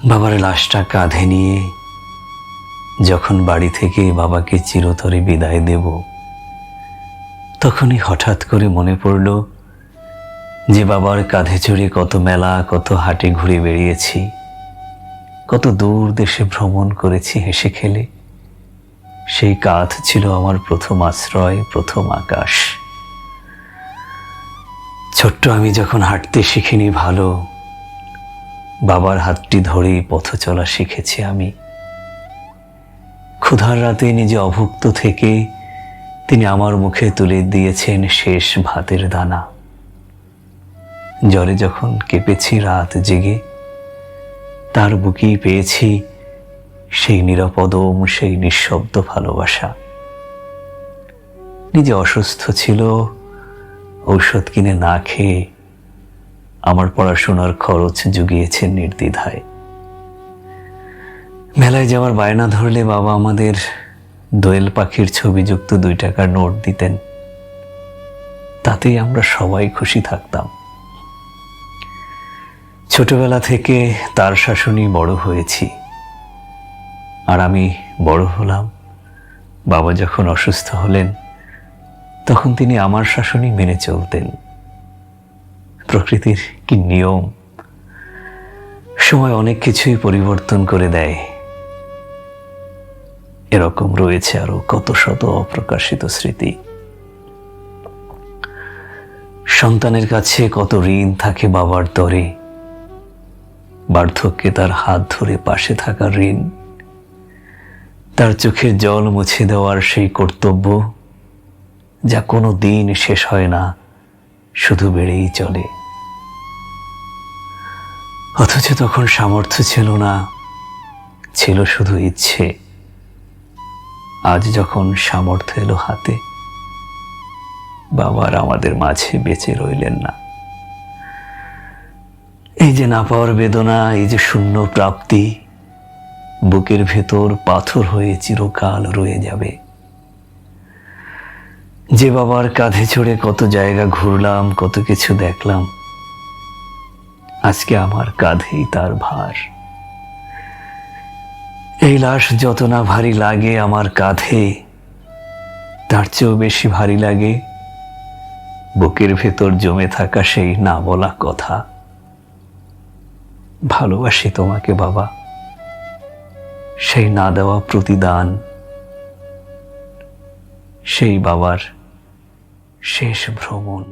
বাবার লাশটা কাঁধে নিয়ে যখন বাড়ি থেকে বাবাকে চিরতরে বিদায় দেব, তখনই হঠাৎ করে মনে পড়ল যে বাবার কাঁধে চড়ে কত মেলা, কত হাটে ঘুরে বেরিয়েছি, কত দূর দেশে ভ্রমণ করেছি হেসে খেলে। সেই কাঁধ ছিল আমার প্রথম আশ্রয়, প্রথম আকাশ। ছোট্ট আমি যখন হাঁটতে শিখিনি ভালো, বাবার হাতটি ধরেই পথ চলা শিখেছি আমি। ক্ষুধার রাতে নিজে অভুক্ত থেকে তিনি আমার মুখে তুলে দিয়েছেন শেষ ভাতের দানা। জ্বরে যখন কেঁপেছি রাত জেগে, তার বুকেই পেয়েছি সেই নিরাপদম, সেই নিঃশব্দ ভালোবাসা। নিজে অসুস্থ ছিল, ঔষধ কিনে না খেয়ে আমার পড়াশোনার খরচ জুগিয়েছেন নির্দ্বিধায়। মেলায় যাওয়ার বায়না ধরলে বাবা আমাদের দোয়েল পাখির ছবিযুক্ত 2 টাকার নোট দিতেন, তাতেই আমরা সবাই খুশি থাকতাম। ছোটবেলা থেকে তার শাসনই বড় হয়েছি, আর আমি বড় হলাম। বাবা যখন অসুস্থ হলেন, তখন তিনি আমার শাসনই মেনে চলতেন। প্রকৃতির কি নিয়ম! সময় অনেক কিছুই পরিবর্তন করে দেয়। এরকম রয়েছে আরো কত শত অপ্রকাশিত স্মৃতি। সন্তানের কাছে কত ঋণ থাকে বাবার তরে, বার্ধক্যে তার হাত ধরে পাশে থাকার ঋণ, তার চোখের জল মুছে দেওয়ার সেই কর্তব্য, যা কোনো দিন শেষ হয় না, শুধু বেড়েই চলে। অথচ তখন সামর্থ্য ছিল না, ছিল শুধু ইচ্ছে। আজ যখন সামর্থ্য এলো হাতে, বাবার আমাদের মাঝে বেঁচে রইলেন না। এই যে না পাওয়ার বেদনা, এই যে শূন্য প্রাপ্তি, বুকের ভেতর পাথর হয়ে চিরকাল রয়ে যাবে। যে বাবার কাঁধে চড়ে কত জায়গা ঘুরলাম, কত কিছু দেখলাম, আজকে আমার কাঁধেই তার ভার। এই লাশ যত না ভারী লাগে আমার কাঁধে, তার চেয়েও বেশি ভারী লাগে বুকের ভেতর জমে থাকা সেই না বলা কথা। ভালোবাসি তোমাকে বাবা, সেই না দেওয়া প্রতিদান, সেই বাবার শেষ ভ্রমণ।